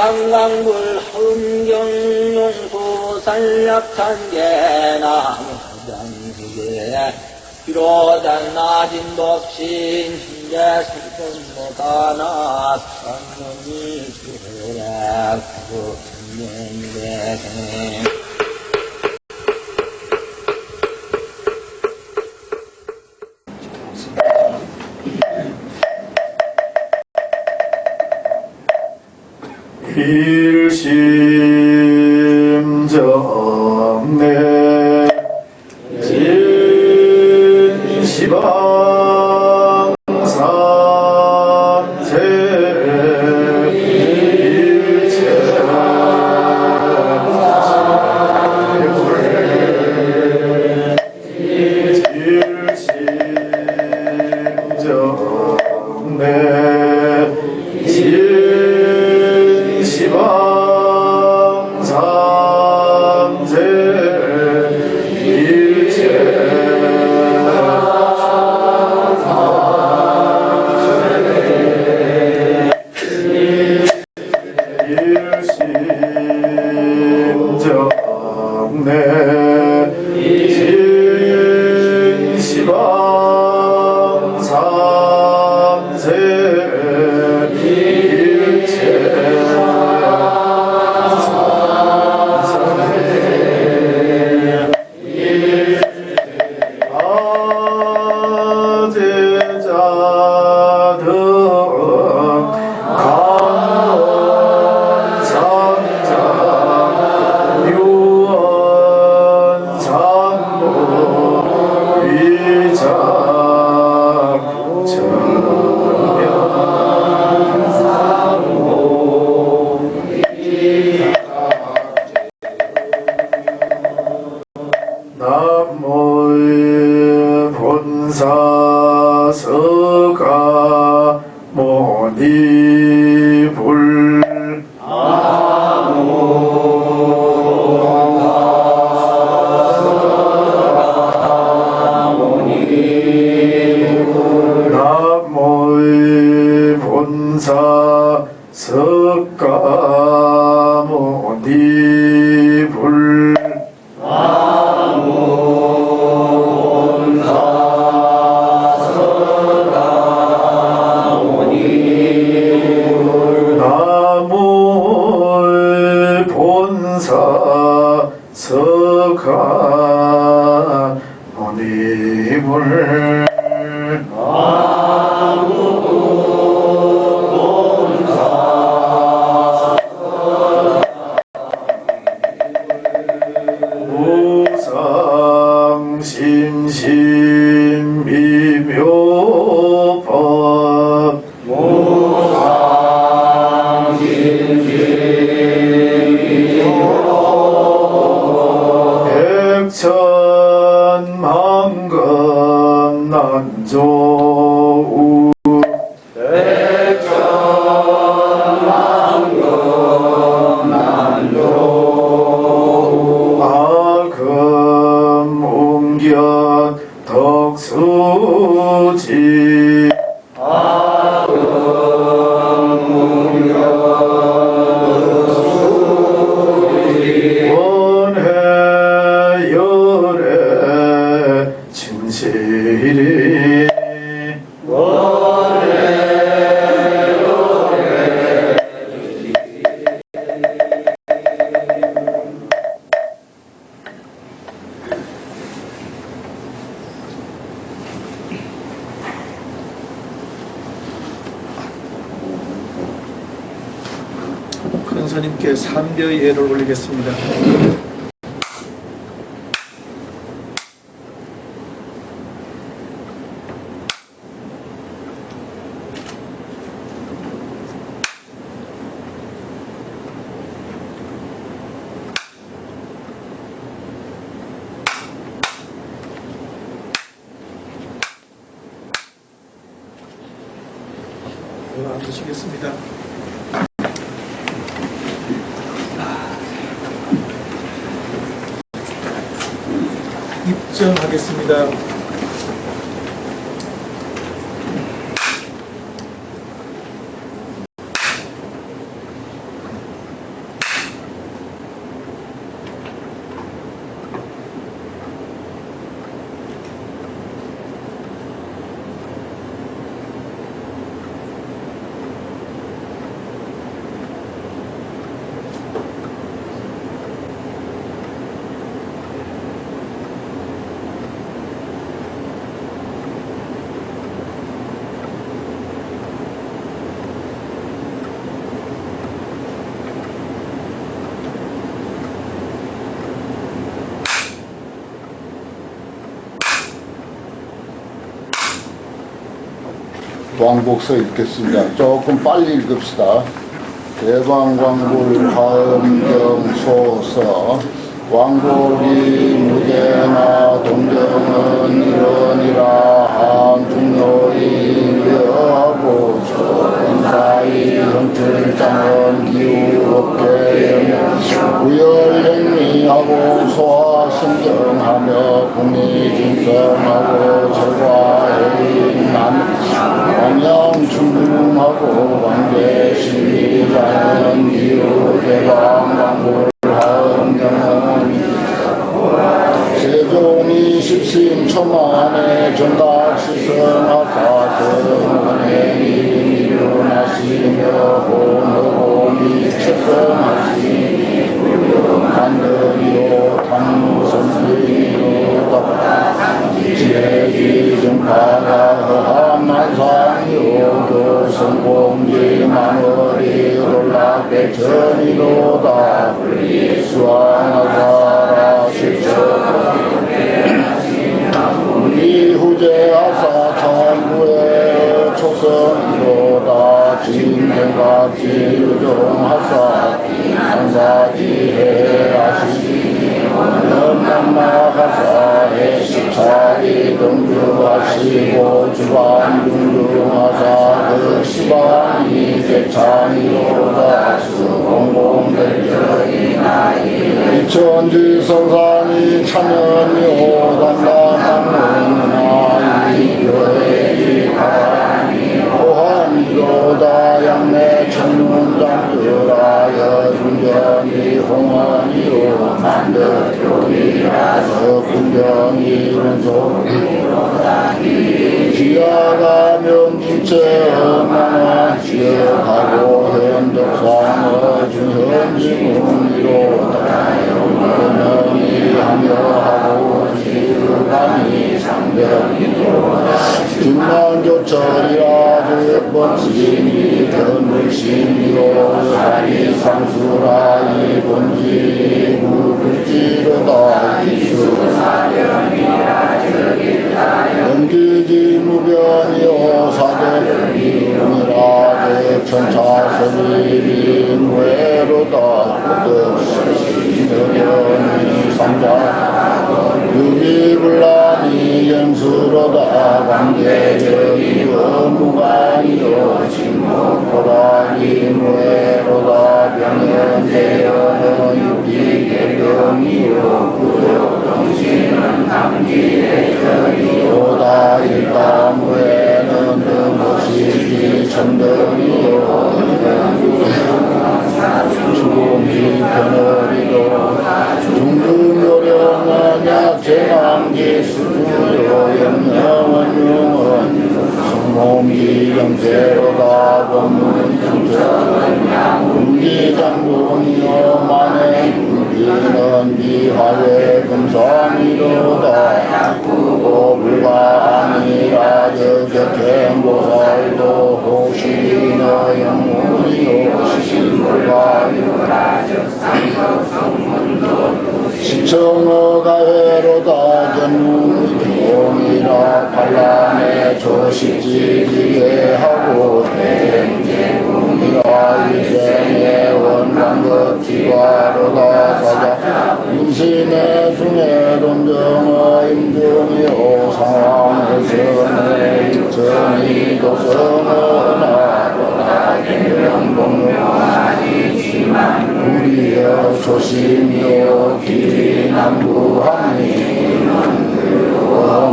강강불 흥경용수 산략탄계 나무장수계 비로단 나진 법신 hin제 수선모다나 산문이 주라 구천년대생 일심정내 진시방산세 큰스님께 삼벼의 예를 올리겠습니다. 앉으시겠습니다. 입정하겠습니다. 왕복서 읽겠습니다. 조금 빨리 읽읍시다. 대방광불 화엄경소서 왕복이 무대나 동정은 이러니라 한중요인 위하고 조건사이 현출장은 기우롭게 우열행미하고 소화성경하며 국리중성하고 절과해인 왕양충하고 왕대신이라는 기우대방광불 세종이 십신천만에 전각시성하사 정원에 일어나시며 본업이 책성하시니 한들이요 당선생이로다 지혜지정파가 허함만상이요 교성공지 마늘이 놀랍대천이로다 수왕하사라 실천 우리 후제하사 천구의 촉성이로다 진행각지 유정하사 한사지해하시니 연남마하사에 십차리 등주하시고 주반중중하사 그 시방이 대창이로다 수공공대전이나이 이천지성산이 찬연이오단단하는 교회이 가니 오한이로다 양내 천문장들하여 중견이 홍원이요 만들교이라서 군경이 운송이로다 지하가 명진체 엄마나 지역하고 현덕상의 중현지문이로다 영원히 하며하고 지르감이 상병이로다 중만조철이라 즉번심이 견물심이로 사리 상수라 이본지 무불지로다 이수사령이라 연기지 무변이요 사대이름이라 대천차선이 외로다 고득시여견이 삼자 유비불란이 영수로다 관계적이요 무관이요 진목보라니 무외로다 병연대여는 유비대병이요 구욕정신은 당지대전이요다 일감무에는 등것이지 천등이요 죽음이 편허리도 중등요령은 약재망기 수주요 영영은 용은 성몸이 영재로다 법문정적은 양운기장군이요 만행 불기는 비하에 금산이로다 약구고 불가 아니라 저격행보살도 호시는 영문이요 시신불가요라 시청어가 회로다 전문경이라 반란에 조식지지게 하고 대행제궁이라 일생의 원광급지과로다 사자 인신의 중에 동정의 임금이요 상황에서는 일천이 도성어나 우리여 조심이요 기남부함이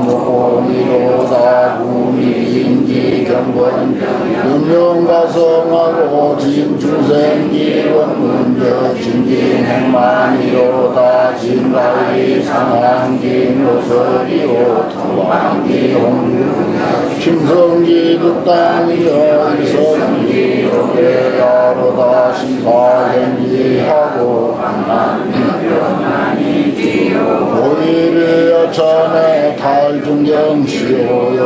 무공이로다 구미인지 경권 윤명가성하고 진중생기원문저 진진행만이로다 진가위 상한기노설이요 통왕기 홍유 심성기 극당이여 이성기로게야로다 심사행기하고 오히려 여천에 탈중경시오요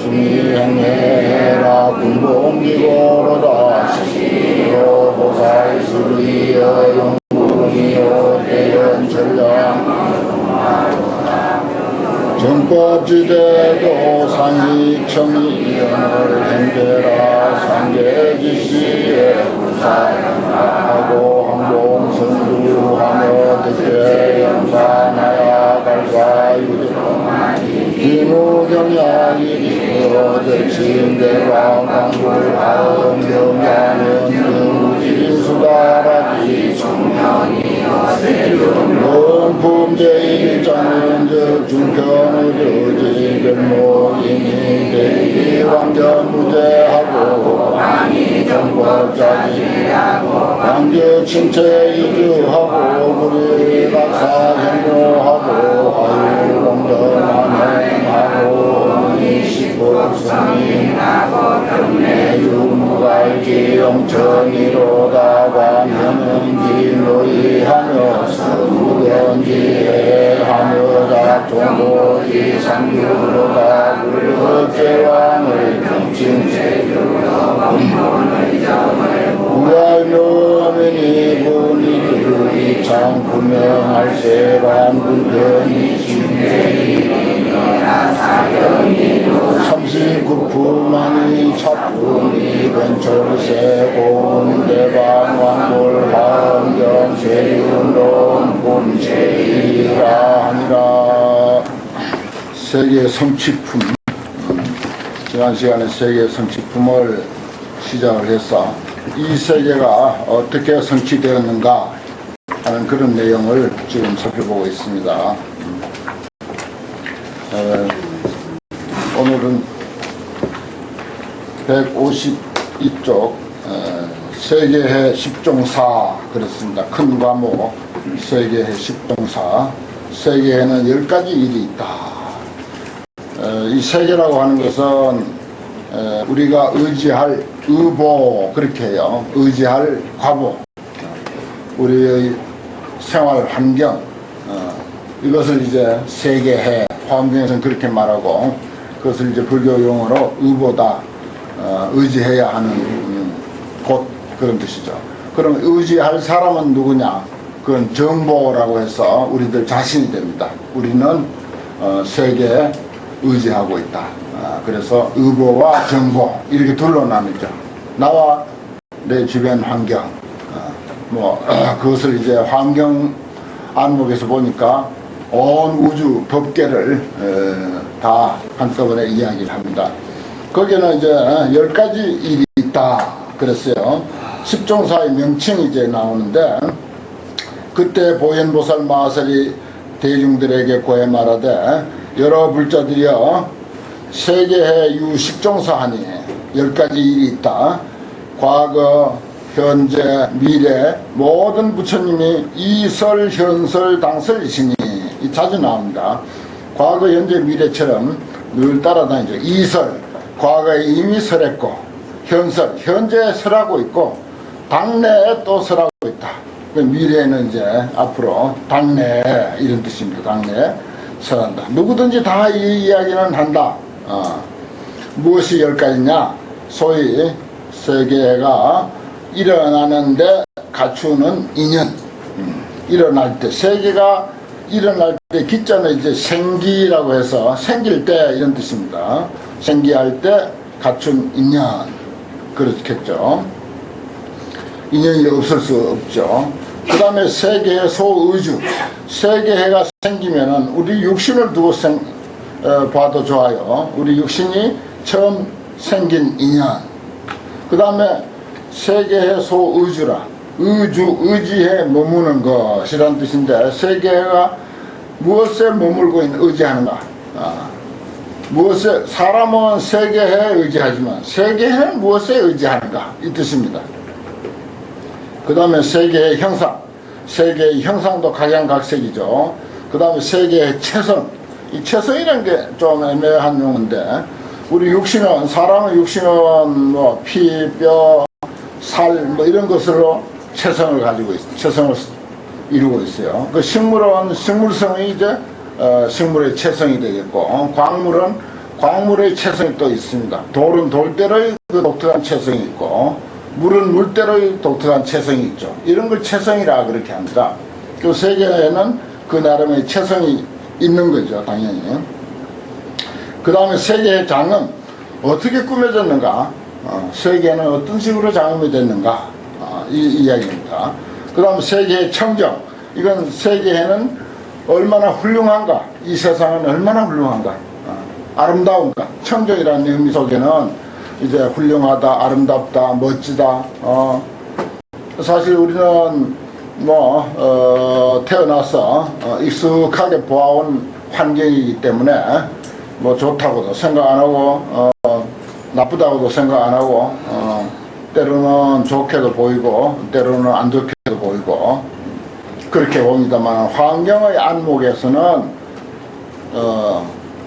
수미행해라 군봉기고로다 시시요 보살수리여 용궁이요 대연철량 정법지대도 상이청이 연을 행제라 상계지시에 부사하고 항공성주하며 득대 영산하야 갈과유대 기무경야이 대침대왕 강불하음 경야는 유지수다라기 청명이 범품제일장은즉 중평의주지 별모임이 대기 왕전무제하고 왕이 정법자지하고 왕교 침체이주하고 무리 박사행로하고 하유공전안행하고 이시불성인하고 경내유무갈지 영천이로다 관현은기노이하며 서무견지해하며 작종보지 상주로다 불거제왕의 병칭세주로 본본의 정을 우알묘면이 분이들의 창구명할세반 불변이 심재이니라 사견이로 39품만이 차품이 근철세 고운대방 왕골 하엄경 세윤론 본체이라 하니라. 세계 성취품, 지난 시간에 세계 성취품을 시작을 해서 이 세계가 어떻게 성취되었는가 하는 그런 내용을 지금 살펴보고 있습니다. 오늘은 152쪽 세계해 10종사 그렇습니다. 큰 과목 세계해 10종사. 세계에는 10가지 일이 있다. 이 세계라고 하는 것은 우리가 의지할 의보 그렇게 해요. 의지할 과보, 우리의 생활 환경, 이것을 이제 세계해, 화엄경에서는 그렇게 말하고, 그것을 이제 불교 용어로 의보다 의지해야 하는 곳 그런 뜻이죠. 그럼 의지할 사람은 누구냐? 그건 정보라고 해서 우리들 자신이 됩니다. 우리는 세계에 의지하고 있다. 그래서 의보와 정보 이렇게 둘로 나누죠. 나와 내 주변 환경, 그것을 이제 환경 안목에서 보니까 온 우주 법계를 다 한꺼번에 이야기를 합니다. 거기에는 이제 10가지 일이 있다 그랬어요. 10종사의 명칭이 이제 나오는데, 그때 보현보살 마하설이 대중들에게 고해 말하되 여러 불자들이여 세계해 유10종사하니 10가지 일이 있다. 과거, 현재, 미래 모든 부처님이 이설, 현설, 당설이시니 자주 나옵니다. 과거, 현재, 미래처럼 늘 따라다니죠. 이설, 과거에 이미 설했고, 현설, 현재에 설하고 있고, 당내에 또 설하고 있다. 미래에는 이제 앞으로 당내에 이런 뜻입니다. 당내에 설한다. 누구든지 다 이 이야기는 한다. 무엇이 10가지냐? 소위 세계가 일어나는데 갖추는 인연. 일어날 때, 세계가 일어날 때 기자는 이제 생기라고 해서 생길 때 이런 뜻입니다. 생기할 때 갖춘 인연. 그렇겠죠. 인연이 없을 수 없죠. 그 다음에 세계의 소의주. 세계해가 생기면은 우리 육신을 두고 봐도 좋아요. 우리 육신이 처음 생긴 인연. 그 다음에 세계의 소의주라. 의주, 의지해 머무는 것이란 뜻인데, 세계가 무엇에 머물고 있는, 의지하는가? 무엇에, 사람은 세계에 의지하지만 세계는 무엇에 의지하는가? 이 뜻입니다. 그 다음에 세계의 형상. 세계의 형상도 각양각색이죠. 그 다음에 세계의 체성. 이 체성이라는 게 좀 애매한 용어인데, 우리 육신은, 사람의 육신은 피, 뼈, 살, 이런 것으로 체성을 가지고 있어요. 체성을 이루고 있어요. 그 식물은 식물성이 이제 식물의 체성이 되겠고, 광물은 광물의 체성이 또 있습니다. 돌은 돌대로의 그 독특한 체성이 있고, 물은 물대로의 독특한 체성이 있죠. 이런 걸 체성이라 그렇게 합니다. 그 세계에는 그 나름의 체성이 있는 거죠, 당연히. 그 다음에 세계의 장은 어떻게 꾸며졌는가, 세계는 어떤 식으로 장음이 됐는가, 이 이야기입니다. 그 다음에 세계의 청정, 이건 세계에는 얼마나 훌륭한가, 이 세상은 얼마나 훌륭한가, 아름다운가. 청정이라는 의미 속에는 이제 훌륭하다, 아름답다, 멋지다. 사실 우리는 태어나서 익숙하게 보아온 환경이기 때문에 좋다고도 생각 안 하고 나쁘다고도 생각 안 하고 때로는 좋게도 보이고 때로는 안 좋게도 보이고 그렇게 봅니다만, 환경의 안목에서는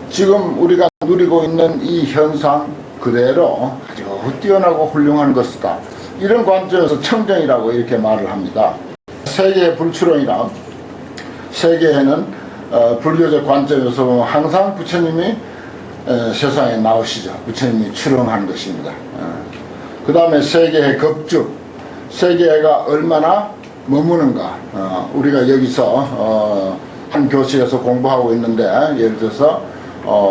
지금 우리가 누리고 있는 이 현상 그대로 아주 뛰어나고 훌륭한 것이다, 이런 관점에서 청정이라고 이렇게 말을 합니다. 세계의 불출렁이라, 세계에는 불교적 관점에서 보면 항상 부처님이 세상에 나오시죠. 부처님이 출렁하는 것입니다. 그 다음에 세계의 겁주, 세계가 얼마나 머무는가. 우리가 여기서 한 교실에서 공부하고 있는데, 예를 들어서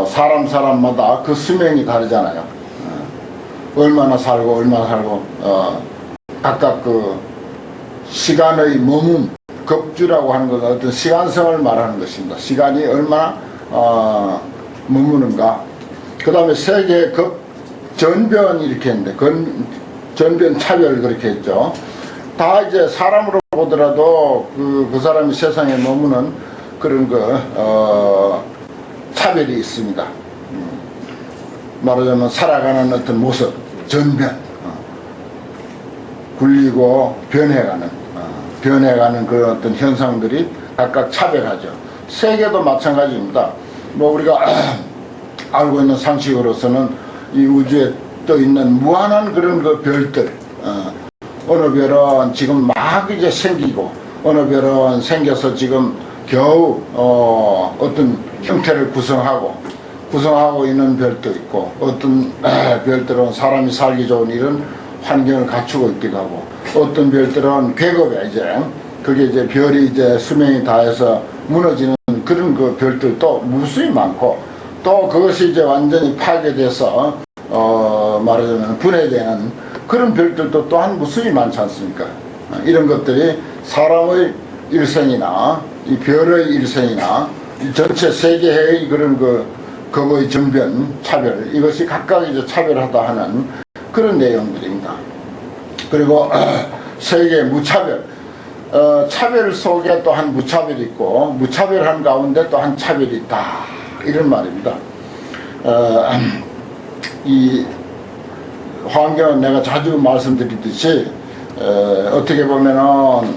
사람마다 그 수명이 다르잖아요. 얼마나 살고 각각 그 시간의 머문, 겁주라고 하는 것은 어떤 시간성을 말하는 것입니다. 시간이 얼마나 머무는가. 그 다음에 세계의 전변 이렇게 했는데, 전변 차별 그렇게 했죠. 다 이제 사람으로 보더라도 그 사람이 세상에 머무는 그런 차별이 있습니다. 말하자면 살아가는 어떤 모습, 전변, 굴리고 변해가는 그런 어떤 현상들이 각각 차별하죠. 세계도 마찬가지입니다. 우리가 알고 있는 상식으로서는 이 우주에 떠 있는 무한한 그런 별들, 어느 별은 지금 막 이제 생기고, 어느 별은 생겨서 지금 겨우 어떤 형태를 구성하고 있는 별도 있고, 어떤 별들은 사람이 살기 좋은 이런 환경을 갖추고 있기도 하고, 어떤 별들은 궤급에 그게 이제 별이 이제 수명이 다해서 무너지는 그런 별들도 무수히 많고, 또 그것이 이제 완전히 파괴돼서 말하자면 분해되는 그런 별들도 또한 무수히 많지 않습니까? 이런 것들이 사람의 일생이나 이 별의 일생이나 이 전체 세계의 그런 겁의 전변, 차별, 이것이 각각 이제 차별하다 하는 그런 내용들입니다. 그리고 세계 무차별, 차별 속에 또 한 무차별이 있고, 무차별한 가운데 또 한 차별이 있다, 이런 말입니다. 이 환경은 내가 자주 말씀드리듯이 어떻게 보면은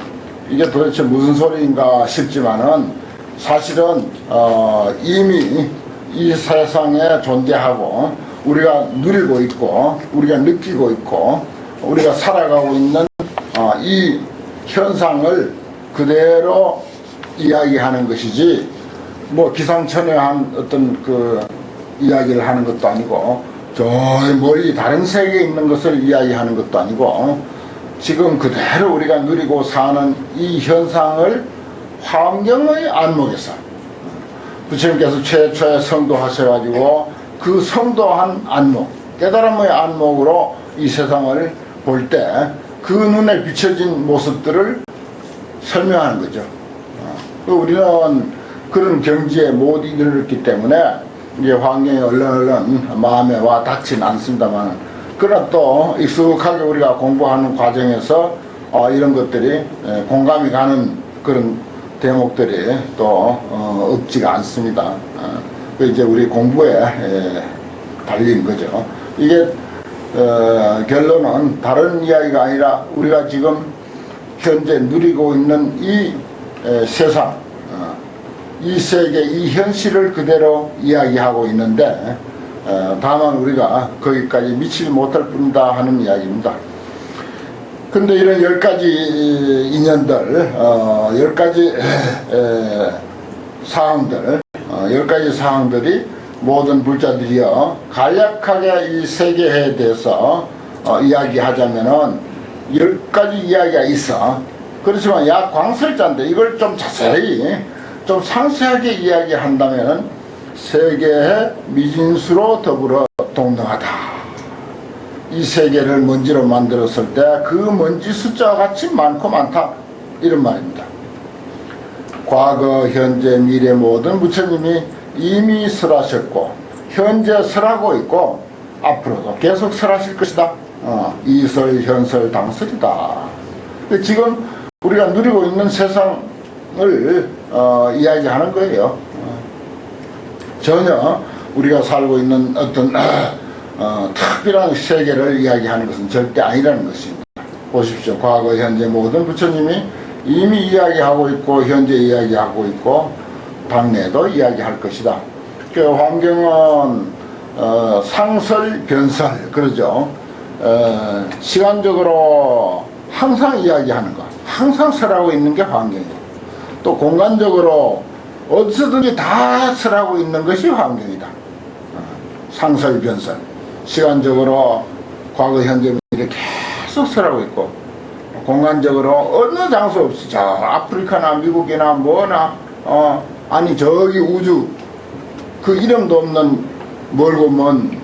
이게 도대체 무슨 소리인가 싶지만은, 사실은 이미 이 세상에 존재하고 우리가 누리고 있고 우리가 느끼고 있고 우리가 살아가고 있는 이 현상을 그대로 이야기하는 것이지, 기상천외한 어떤 이야기를 하는 것도 아니고, 저 멀리 다른 세계에 있는 것을 이야기하는 것도 아니고, 지금 그대로 우리가 누리고 사는 이 현상을 환경의 안목에서 부처님께서 최초에 성도하셔가지고 그 성도한 안목, 깨달음의 안목으로 이 세상을 볼 때 그 눈에 비춰진 모습들을 설명하는 거죠. 우리는 그런 경지에 못 이르렀기 때문에 이제 환경이 얼른 마음에 와 닿지는 않습니다만, 그러나 또 익숙하게 우리가 공부하는 과정에서 이런 것들이 공감이 가는 그런 대목들이 또 없지가 않습니다. 이제 우리 공부에 달린 거죠. 이게 결론은 다른 이야기가 아니라 우리가 지금 현재 누리고 있는 이 세상, 이 세계, 이 현실을 그대로 이야기하고 있는데, 다만 우리가 거기까지 미치지 못할 뿐이다 하는 이야기입니다. 근데 이런 10가지 인연들, 10가지 사항들, 10가지 사항들이 모든 불자들이여 간략하게 이 세계에 대해서 이야기하자면은 10가지 이야기가 있어. 그렇지만 약 광설자인데 이걸 좀 자세히 좀 상세하게 이야기한다면은 세계의 미진수로 더불어 동등하다. 이 세계를 먼지로 만들었을 때 그 먼지 숫자와 같이 많고 많다. 이런 말입니다. 과거, 현재, 미래 모든 부처님이 이미 설하셨고 현재 설하고 있고 앞으로도 계속 설하실 것이다. 이설, 현설, 당설이다. 지금 우리가 누리고 있는 세상을 이야기하는 거예요. 전혀 우리가 살고 있는 어떤 특별한 세계를 이야기하는 것은 절대 아니라는 것입니다. 보십시오. 과거, 현재 모든 부처님이 이미 이야기하고 있고 현재 이야기하고 있고 당내도 이야기할 것이다. 그 환경은 상설, 변설 그러죠. 시간적으로 항상 이야기하는 것, 항상 설하고 있는 게 환경이고, 또 공간적으로 어디서든지 다 설하고 있는 것이 환경이다. 상설, 변설. 시간적으로 과거, 현재, 미래 계속 설하고 있고, 공간적으로 어느 장소 없이 저 아프리카나 미국이나 뭐나 아니 저기 우주 그 이름도 없는 멀고 먼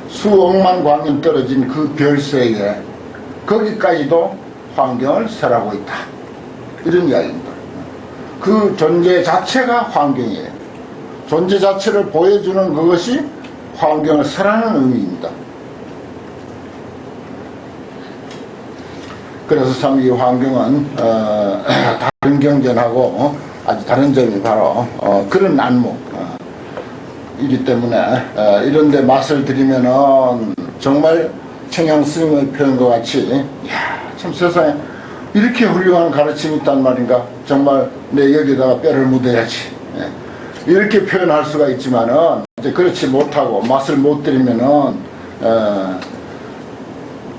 수억만 광년 떨어진 그 별세계 거기까지도 환경을 설하고 있다. 이런 이야기입니다. 그 존재 자체가 환경이에요. 존재 자체를 보여주는 그것이 환경을 설하는 의미입니다. 그래서 참 이 환경은 다른 경전하고 아주 다른 점이 바로 그런 안목이기 때문에 이런 데 맛을 들이면은 정말 청양 스님의 표현과 같이 참 세상에 이렇게 훌륭한 가르침이 있단 말인가, 정말 내 여기다가 뼈를 묻어야지, 이렇게 표현할 수가 있지만은 이제 그렇지 못하고 맛을 못 들이면은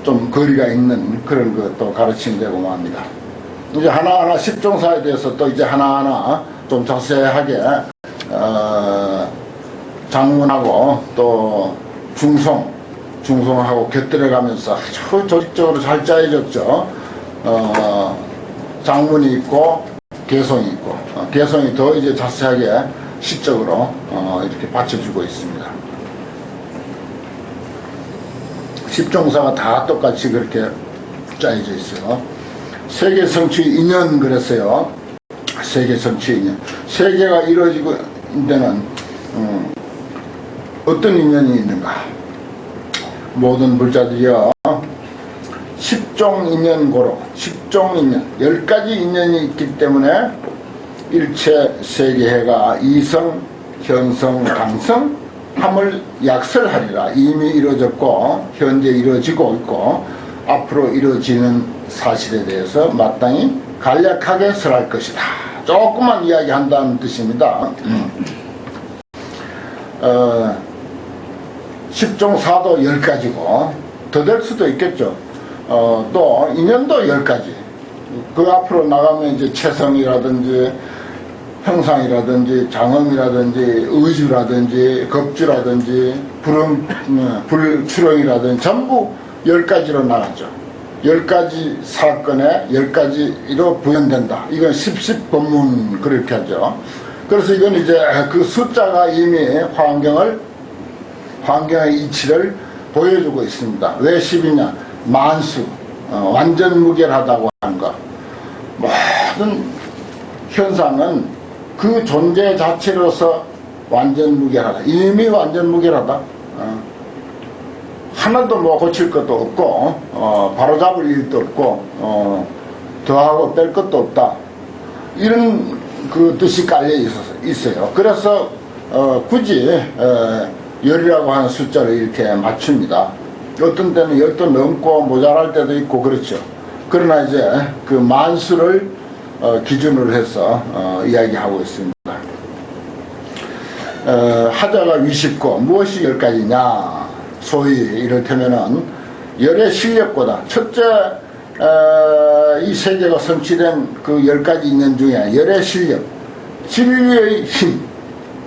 좀 거리가 있는 그런 것도 가르침이 되고 맙니다. 이제 하나하나 십종사에 대해서 또 이제 하나하나 좀 자세하게 장문하고 또 중송하고 곁들여 가면서 아주 조직적으로 잘 짜여졌죠. 장문이 있고 개송이 있고 개송이 더 이제 자세하게 시적으로 이렇게 받쳐주고 있습니다. 십종사가 다 똑같이 그렇게 짜여져 있어요. 세계 성취 인연 그랬어요. 세계 성취 인연. 세계가 이루어지고 데는 어떤 인연이 있는가? 모든 불자들이요. 십종 인연고로, 십종 인연, 10가지 인연이 있기 때문에 일체 세계해가 이성, 현성, 당성, 함을 약설하리라. 이미 이루어졌고 현재 이루어지고 있고 앞으로 이루어지는 사실에 대해서 마땅히 간략하게 설할 것이다. 조금만 이야기한다는 뜻입니다. 십종사도 10가지고 더 될 수도 있겠죠. 또 인연도 10가지. 그 앞으로 나가면 이제 체성이라든지 형상이라든지 장엄이라든지 의주라든지 겁주라든지 불출렁이라든지 전부 10가지로 나가죠. 10가지 사건에 10가지로 부연된다. 이건 십십법문 그렇게 하죠. 그래서 이건 이제 그 숫자가 이미 환경의 이치를 보여주고 있습니다. 왜 10이냐? 만수, 완전 무결하다고 하는 것. 모든 현상은 그 존재 자체로서 완전 무결하다. 이미 완전 무결하다. 하나도 뭐 고칠 것도 없고 바로잡을 일도 없고 더하고 뺄 것도 없다. 이런 그 뜻이 깔려 있어요. 그래서 굳이 열이라고 하는 숫자를 이렇게 맞춥니다. 어떤 때는 10도 넘고 모자랄 때도 있고 그렇죠. 그러나 이제 그 만수를 기준으로 해서 이야기하고 있습니다. 하자가 위십고 무엇이 10가지냐? 소위 이를테면은 열의 실력보다 첫째 이 세계가 성취된 그 10가지 인연 중에 열의 실력, 진리의 힘,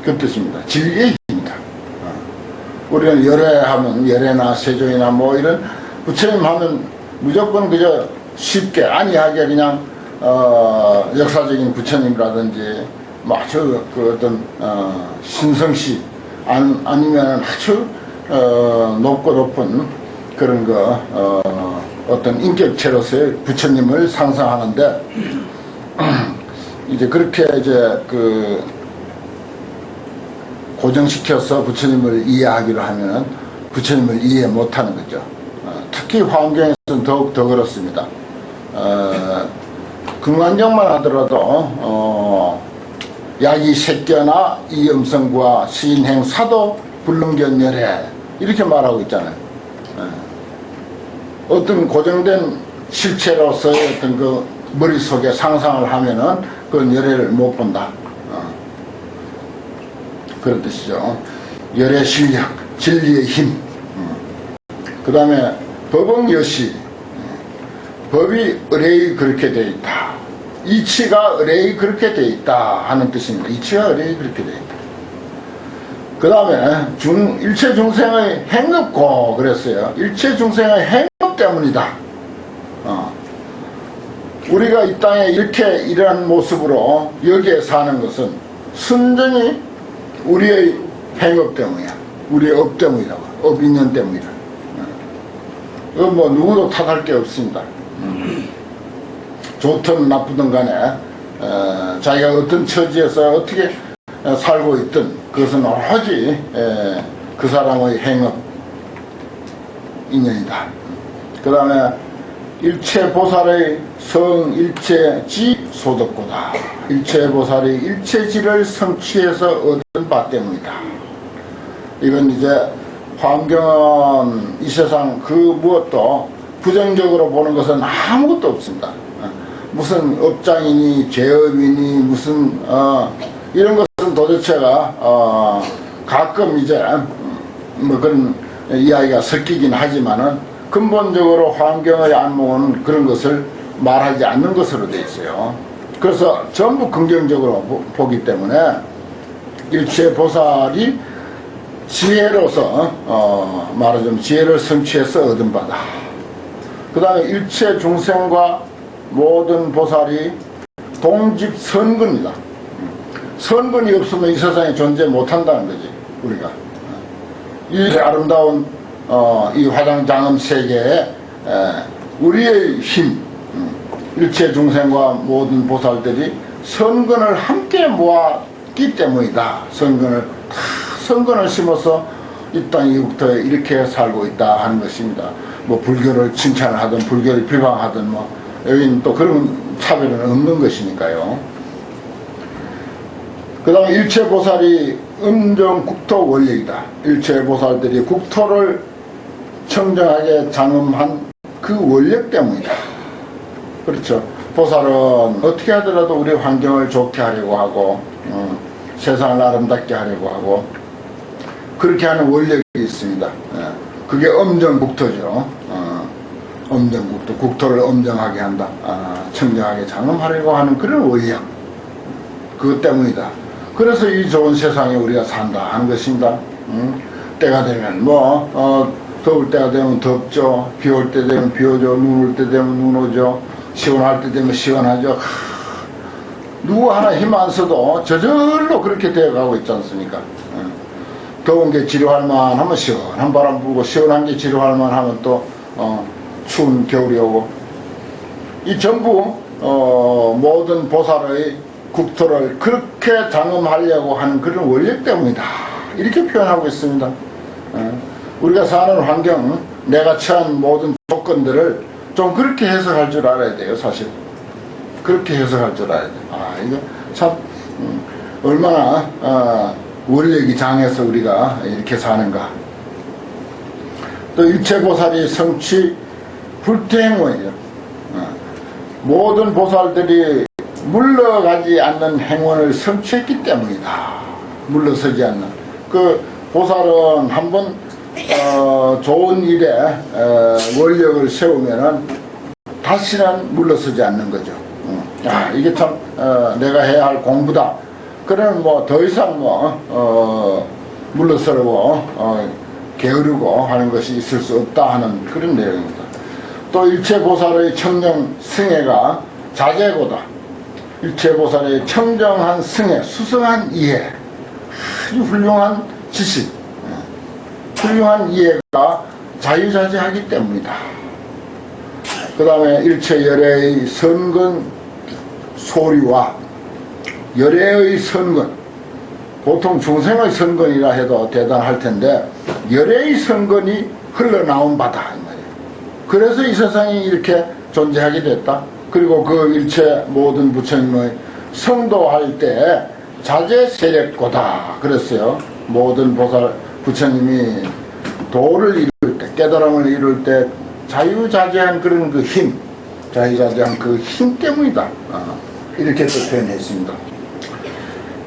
그 뜻입니다. 진리의 힘이다. 우리는 열애하면 열애나 세종이나 뭐 이런 부처님 하면 무조건 그저 쉽게 안이하게 그냥 역사적인 부처님이라든지 뭐 아주 그 어떤 신성시 아니면 아주 높고 높은 그런 거 어떤 인격체로서의 부처님을 상상하는데 이제 그렇게 이제 그 고정시켜서 부처님을 이해하기로 하면은 부처님을 이해 못하는 거죠. 특히 화엄경에서는 더욱 더 그렇습니다. 금강경만 하더라도 야기 색견나 이음성과 시인행 사도 불능견열해 이렇게 말하고 있잖아요. 어떤 고정된 실체로서의 어떤 그 머릿속에 상상을 하면은 그건 열애를 못 본다. 그런 뜻이죠. 열애 실력, 진리의 힘. 그 다음에 법응여시, 법이 의뢰이 그렇게 되어 있다. 이치가 의뢰이 그렇게 되어 있다 하는 뜻입니다. 이치가 의뢰이 그렇게 되어 있다. 그 다음에 일체 중생의 행업고 그랬어요. 일체 중생의 행업 때문이다. 우리가 이 땅에 이렇게 이러한 모습으로 여기에 사는 것은 순전히 우리의 행업 때문이야. 우리의 업 때문이라고. 업인연 때문이다. 이건 뭐 누구도 탓할 게 없습니다. 좋든 나쁘든 간에 자기가 어떤 처지에서 어떻게 살고 있든 그것은 오로지 그 사람의 행업 인연이다. 그 다음에 일체 보살의 성 일체지 소득고다. 일체 보살이 일체지를 성취해서 얻은 바 때문이다. 이건 이제 화엄경은 이 세상 그 무엇도 부정적으로 보는 것은 아무것도 없습니다. 무슨 업장이니 죄업이니 무슨 이런 것은 도대체가 가끔 이제 뭐 그런 이야기가 섞이긴 하지만은 근본적으로 화엄경의 안목은 그런 것을 말하지 않는 것으로 되어 있어요. 그래서 전부 긍정적으로 보기 때문에 일체 보살이 지혜로서 말하자면 지혜를 성취해서 얻은 바다. 그 다음에 일체 중생과 모든 보살이 동집 선근이다. 선근이 없으면 이 세상에 존재 못한다는 거지 우리가. 이 아름다운 이 화장장엄 세계에 우리의 힘, 일체 중생과 모든 보살들이 선근을 함께 모았기 때문이다. 선근을 심어서 이 땅 이국토에 이렇게 살고 있다 하는 것입니다. 뭐 불교를 칭찬을 하든 불교를 비방하든 뭐 여기는 또 그런 차별은 없는 것이니까요. 그 다음에 일체 보살이 음정 국토 원력이다. 일체 보살들이 국토를 청정하게 장엄한 그 원력 때문이다. 그렇죠. 보살은 어떻게 하더라도 우리 환경을 좋게 하려고 하고 세상을 아름답게 하려고 하고 그렇게 하는 원력이 있습니다. 그게 엄정국토죠. 엄정국토, 국토를 엄정하게 한다. 청정하게 장엄하려고 하는 그런 원력. 그것 때문이다. 그래서 이 좋은 세상에 우리가 산다 하는 것입니다. 때가 되면 더울 때가 되면 덥죠. 비 올 때 되면 비 오죠. 눈 올 때 되면 눈 오죠. 시원할 때 되면 시원하죠. 누구 하나 힘 안 써도 저절로 그렇게 되어가고 있지 않습니까? 더운 게 지루할 만하면 시원한 바람 불고 시원한 게 지루할 만하면 또 추운 겨울이 오고 이 전부 모든 보살의 국토를 그렇게 장엄하려고 하는 그런 원력 때문이다. 이렇게 표현하고 있습니다. 우리가 사는 환경, 내가 처한 모든 조건들을 좀 그렇게 해석할 줄 알아야 돼요, 사실. 그렇게 해석할 줄 알아야 돼요. 이거 참, 얼마나, 원력이 장해서 우리가 이렇게 사는가. 또 일체보살이 성취 불태행원이죠. 모든 보살들이 물러가지 않는 행원을 성취했기 때문이다. 물러서지 않는. 그 보살은 한번 좋은 일에 원력을 세우면은 다시는 물러서지 않는 거죠. 이게 참 내가 해야 할 공부다. 그러면 더 이상 물러서고 게으르고 하는 것이 있을 수 없다 하는 그런 내용입니다. 또 일체 보살의 청령 승애가 자제고다. 일체보살의 청정한 승에 수성한 이해, 아주 훌륭한 지식, 훌륭한 이해가 자유자재하기 때문이다. 그 다음에 일체열애의 선근 소리와 열애의 선근, 보통 중생의 선근이라 해도 대단할 텐데 열애의 선근이 흘러나온 바다 이 말이에요. 그래서 이 세상이 이렇게 존재하게 됐다. 그리고 그 일체 모든 부처님의 성도할 때 자제 세력고다 그랬어요. 모든 보살 부처님이 도를 이룰 때, 깨달음을 이룰 때 자유자재한 그런 그 힘, 자유자재한 그 힘 때문이다. 이렇게 또 표현했습니다.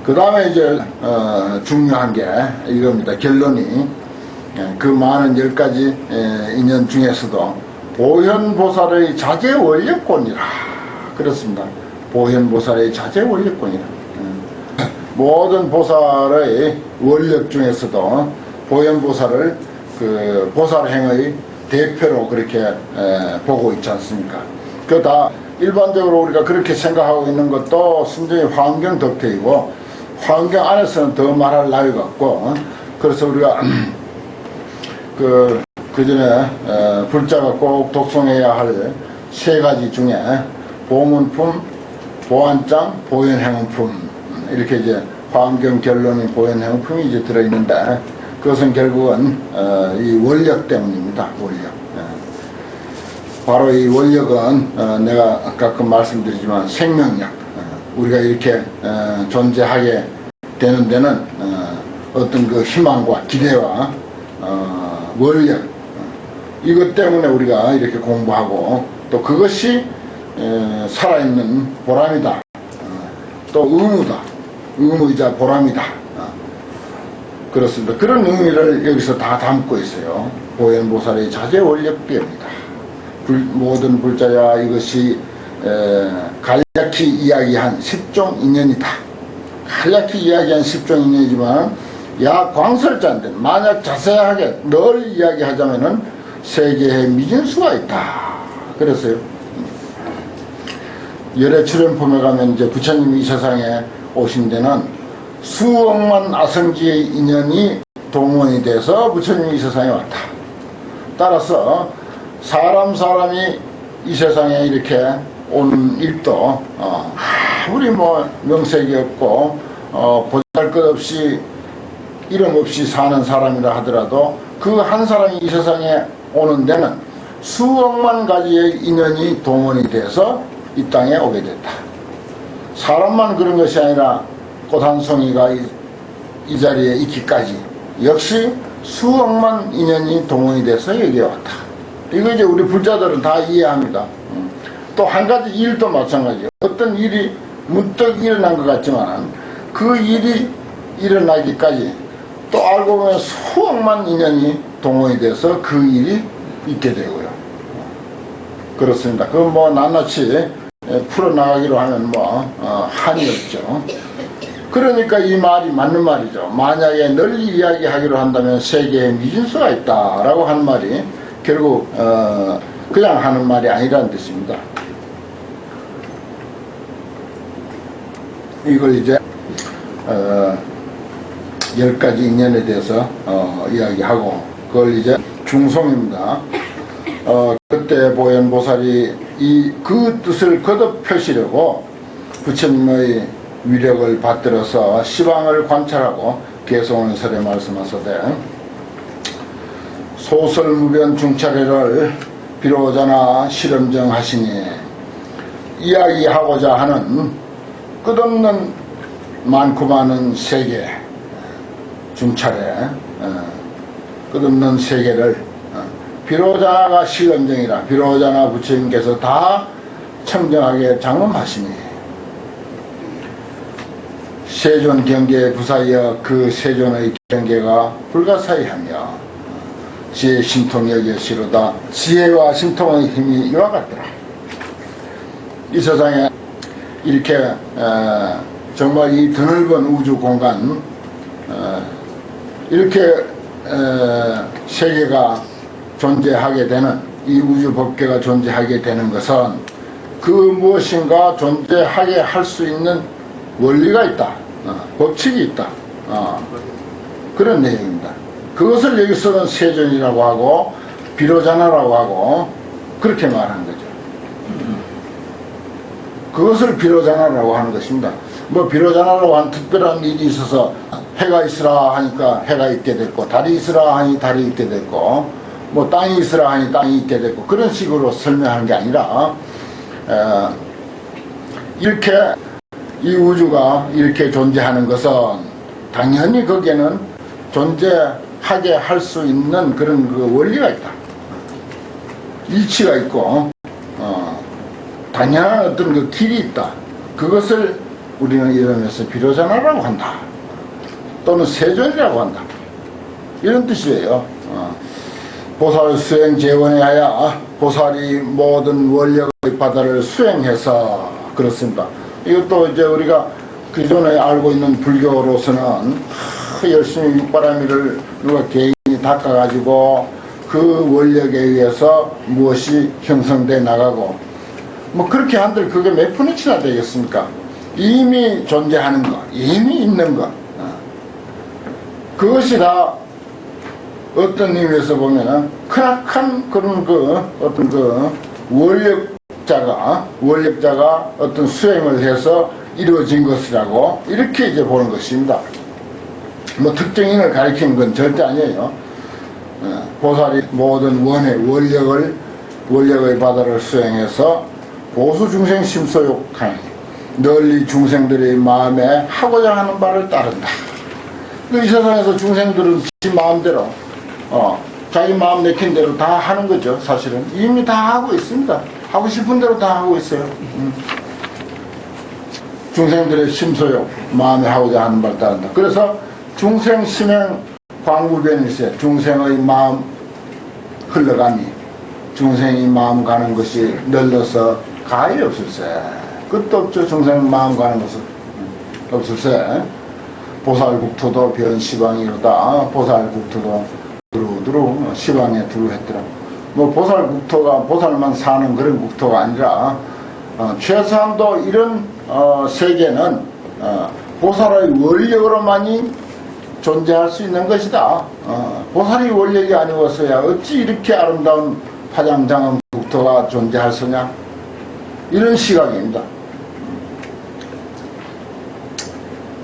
그 다음에 이제 중요한 게 이겁니다. 결론이 그 많은 10가지 인연 중에서도 보현보살의 자제원력권이라 그렇습니다. 보현보살의 자제원력권이라. 모든 보살의 원력 중에서도 보현보살을 그 보살행의 대표로 그렇게 보고 있지 않습니까? 그 다 일반적으로 우리가 그렇게 생각하고 있는 것도 순전히 화엄경 덕택이고, 화엄경 안에서는 더 말할 나위가 없고, 그래서 우리가 그 전에 불자가 꼭 독송해야 할 3가지 중에 보문품, 보안장, 보현행품품 이렇게 이제 화엄경 결론인 보현행품이 이제 들어있는데, 그것은 결국은 이 원력 때문입니다. 원력. 바로 이 원력은 내가 가끔 말씀드리지만 생명력, 우리가 이렇게 존재하게 되는 데는 어떤 그 희망과 기대와 원력, 이것 때문에 우리가 이렇게 공부하고, 또 그것이 살아있는 보람이다. 또 의무다. 의무이자 보람이다. 그렇습니다. 그런 의미를 여기서 다 담고 있어요. 보현보살의 자제원력비입니다. 모든 불자야 이것이 간략히 이야기한 10종 인연이다. 간략히 이야기한 10종 인연이지만 야 광설자인데 만약 자세하게 널 이야기하자면은 세계에 미진수가 있다. 그랬어요. 열애 출연품에 가면 이제 부처님이 이 세상에 오신 데는 수억만 아성지의 인연이 동원이 돼서 부처님이 이 세상에 왔다. 따라서 사람이 이 세상에 이렇게 오는 일도 아무리 뭐 명색이 없고 보잘것없이 이름 없이 사는 사람이라 하더라도 그 한 사람이 이 세상에 오는 데는 수억만 가지의 인연이 동원이 돼서 이 땅에 오게 됐다. 사람만 그런 것이 아니라 꽃 한 송이가 이 자리에 있기까지 역시 수억만 인연이 동원이 돼서 여기에 왔다. 이거 이제 우리 불자들은 다 이해합니다. 또 한 가지 일도 마찬가지예요. 어떤 일이 문득 일어난 것 같지만 그 일이 일어나기까지 또 알고 보면 수억만 인연이 동원이 돼서 그 일이 있게 되고요. 그렇습니다. 그건 뭐 낱낱이 풀어나가기로 하면 한이 없죠. 그러니까 이 말이 맞는 말이죠. 만약에 널리 이야기하기로 한다면 세계에 미진수가 있다라고 하는 말이 결국 그냥 하는 말이 아니라는 뜻입니다. 이걸 이제 10가지 인연에 대해서 이야기하고, 그걸 이제 중송입니다. 그때 보현보살이 그 뜻을 거듭 펴시려고 부처님의 위력을 받들어서 시방을 관찰하고 개성원설에 말씀하시되, 소설무변 중차례를 비로자나 실험정하시니 이야기하고자 하는 끝없는 많고 많은 세계 중차례, 끝없는 세계를 비로자나가 실험정이라 비로자나 부처님께서 다 청정하게 장엄하시니 세존 경계에 부사하여 그 세존의 경계가 불가사의하며 지혜 신통이 여기시로다. 지혜와 신통의 힘이 이와 같더라. 이 세상에 이렇게 정말 이 드넓은 우주 공간, 이렇게 세계가 존재하게 되는, 이 우주 법계가 존재하게 되는 것은 그 무엇인가 존재하게 할 수 있는 원리가 있다. 법칙이 있다. 그런 내용입니다. 그것을 여기서는 세존이라고 하고 비로자나라고 하고 그렇게 말하는 거죠. 그것을 비로자나라고 하는 것입니다. 뭐 비로자나라고 한 특별한 일이 있어서 해가 있으라 하니까 해가 있게 됐고, 달이 있으라 하니 달이 있게 됐고, 뭐 땅이 있으라 하니 땅이 있게 됐고, 그런 식으로 설명하는 게 아니라 이렇게 이 우주가 이렇게 존재하는 것은 당연히 거기에는 존재하게 할 수 있는 그런 그 원리가 있다. 이치가 있고 당연한 어떤 그 길이 있다. 그것을 우리는 이러면서 비로자나라고 한다. 또는 세존이라고 한다. 이런 뜻이에요. 보살 수행 재원에 하여 보살이 모든 원력의 바다를 수행해서 그렇습니다. 이것도 이제 우리가 기존에 알고 있는 불교로서는 열심히 육바라밀을 누가 개인이 닦아가지고 그 원력에 의해서 무엇이 형성돼 나가고 뭐 그렇게 한들 그게 몇 푼어치나 되겠습니까? 이미 존재하는 것, 이미 있는 것, 그것이 다 어떤 의미에서 보면은 크나큰 그런 그 어떤 그 원력자가 어떤 수행을 해서 이루어진 것이라고 이렇게 이제 보는 것입니다. 뭐 특정인을 가리키는 건 절대 아니에요. 보살이 모든 원력의 바다를 수행해서 보수 중생 심소욕하니 널리 중생들의 마음에 하고자 하는 바를 따른다. 이 세상에서 중생들은 지 마음대로 자기 마음 내킨 대로 다 하는 거죠. 사실은 이미 다 하고 있습니다. 하고 싶은 대로 다 하고 있어요. 중생들의 심소욕, 마음에 하고자 하는 바를 따른다. 그래서 중생 심행 광구변일세, 중생의 마음 흘러가니 중생이 마음 가는 것이 늘러서 가히 없을세. 끝도 없죠. 중생 마음 가는 것은 없을세. 보살국토도 변시방이로다. 보살국토도 두루두루 시방에 두루 했더라. 뭐 보살국토가 보살만 사는 그런 국토가 아니라 최소한도 이런 세계는 보살의 원력으로만이 존재할 수 있는 것이다. 보살이 원력이 아니었어야 어찌 이렇게 아름다운 화장장은 국토가 존재할 서냐, 이런 시각입니다.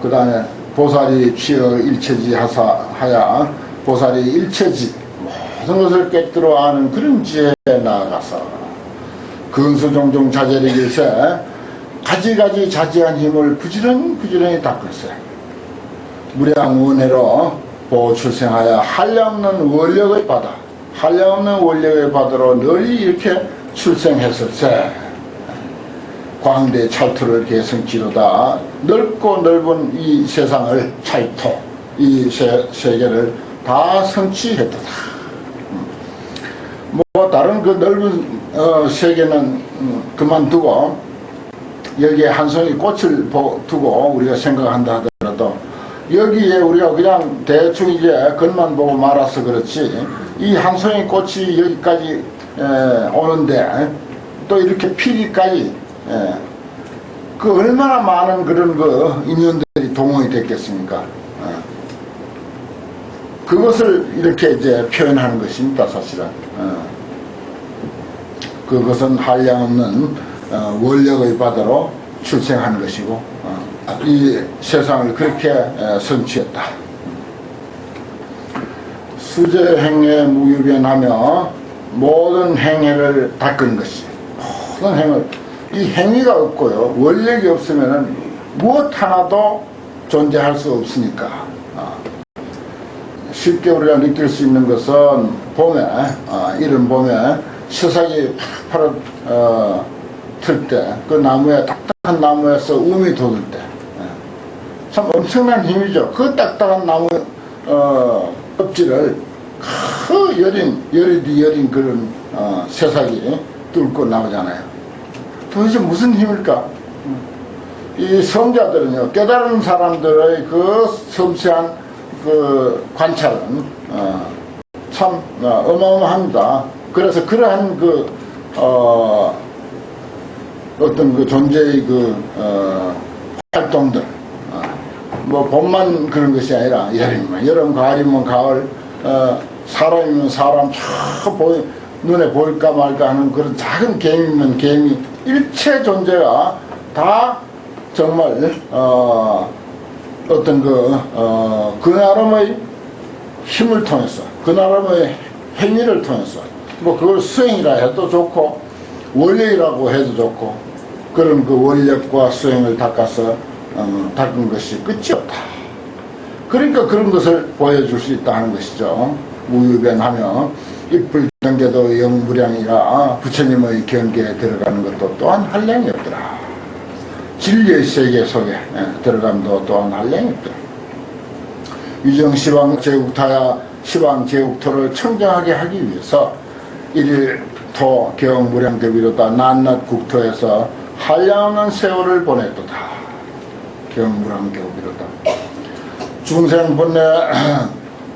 그 다음에 보살이 취어 일체지 하야 보살이 일체지 모든 것을 깨뜨려 아는 그런 지혜에 나아가서 근수종종 자제리길세 가지가지 자제한 힘을 부지런히 닦을세. 무량원해로 보출생하여 한량없는 원력의 바다로 널리 이렇게 출생했을세. 광대 찰토를 개성지로다. 넓고 넓은 이 세상을 찰토, 이 세계를 다 성취했다. 뭐 다른 그 넓은 세계는 그만두고 여기에 한 송이 꽃을 두고 우리가 생각한다 하더라도 여기에 우리가 그냥 대충 이제 그것만 보고 말아서 그렇지, 이 한 송이 꽃이 여기까지 오는데 또 이렇게 피기까지 그 얼마나 많은 그런 그 인연들이 동원이 됐겠습니까? 그것을 이렇게 이제 표현하는 것입니다, 사실은. 그것은 한량없는 원력의 바다로 출생하는 것이고, 이 세상을 그렇게 성취했다. 수제행에 무유변하며 모든 행해를 닦은 것이, 모든 행을, 이 행위가 없고요, 원력이 없으면은 무엇 하나도 존재할 수 없으니까. 쉽게 우리가 느낄 수 있는 것은 봄에, 이른 봄에 새싹이 파릇 틀 때, 그 나무에, 딱딱한 나무에서 um이 돋을 때, 참 엄청난 힘이죠. 그 딱딱한 나무 껍질을 그 여린 그런 새싹이 뚫고 나오잖아요. 도대체 무슨 힘일까? 이 성자들은요, 깨달은 사람들의 그 섬세한 그 관찰은 참 어마어마합니다. 그래서 그러한 그 어떤 그 존재의 그 활동들, 뭐 봄만 그런 것이 아니라 여름이면 여름, 가을이면 가을, 사람이면 사람 쫙 눈에 보일까 말까 하는 그런 작은 개미면 개미, 일체 존재가 다 정말 어떤 그 나름의 힘을 통해서, 그 나름의 행위를 통해서, 뭐 그걸 수행이라 해도 좋고 원력이라고 해도 좋고, 그런 그 원력과 수행을 닦아서 닦은 것이 끝이 없다. 그러니까 그런 것을 보여줄 수 있다 하는 것이죠. 무유변하며 입불 경계도 영무량이라 부처님의 경계에 들어가는 것도 또한 한량이 없더라. 진리의 세계 속에 들어감도 또한 한량이 없더라. 유정 시방 제국타야 시방 제국토를 청정하게 하기 위해서 일일토 경무량대비로다 낱낱 국토에서 한량없는 세월을 보냈도다. 경무량대비로다. 중생 번뇌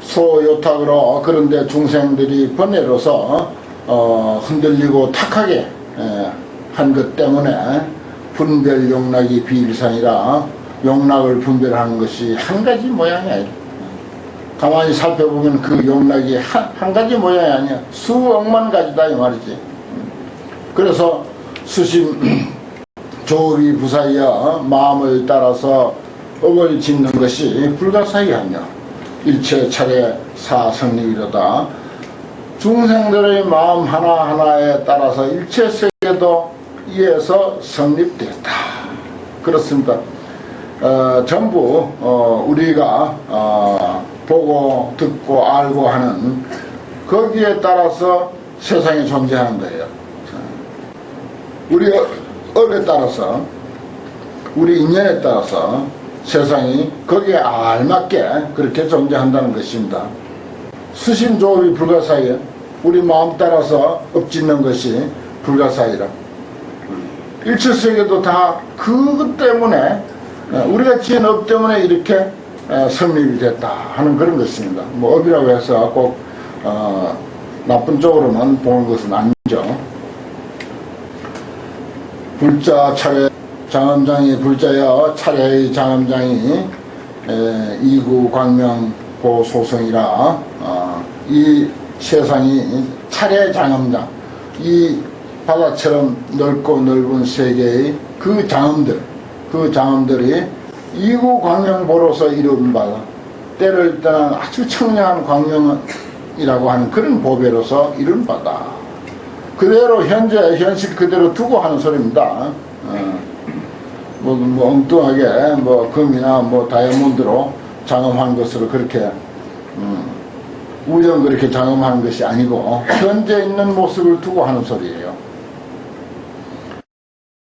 소요탁으로, 그런데 중생들이 번뇌로서 흔들리고 탁하게 한 것 때문에 분별 용락이 비일상이라 용락을 분별하는 것이 한 가지 모양이 아니라, 가만히 살펴보면 그 용락이 한 가지 모양이 아니야. 수억만 가지다 이 말이지. 그래서 수심 조업이 부사이여 마음을 따라서 업을 짓는 것이 불가사의하며 일체 차례 사성립이로다. 중생들의 마음 하나하나에 따라서 일체 세계도 이에서 성립되었다. 그렇습니다. 전부 우리가 보고 듣고 알고 하는 거기에 따라서 세상이 존재하는 거예요. 우리 업에 따라서, 우리 인연에 따라서 세상이 거기에 알맞게 그렇게 존재한다는 것입니다. 수심조업이 불가사의에 우리 마음 따라서 업짓는 것이 불가사의라. 일체세계도 다 그것 때문에, 우리가 지은 업 때문에 이렇게 성립이 됐다 하는 그런 것입니다. 뭐 업이라고 해서 꼭 나쁜 쪽으로만 보는 것은 아니죠. 불자 차례 장엄장이 불자여 차례의 장엄장이 이구 광명 보소성이라. 이 세상이 차례 장엄장, 이 바다처럼 넓고 넓은 세계의 그 장엄들이 이구 광명보로서 이룬 바다, 때를 떠난 아주 청량한 광명이라고 하는 그런 보배로서 이룬 바다. 그대로 현실 그대로 두고 하는 소리입니다. 뭐 엉뚱하게 뭐 금이나 뭐 다이아몬드로 장엄한 것으로 그렇게 우연 그렇게 장엄하는 것이 아니고 현재 있는 모습을 두고 하는 소리예요.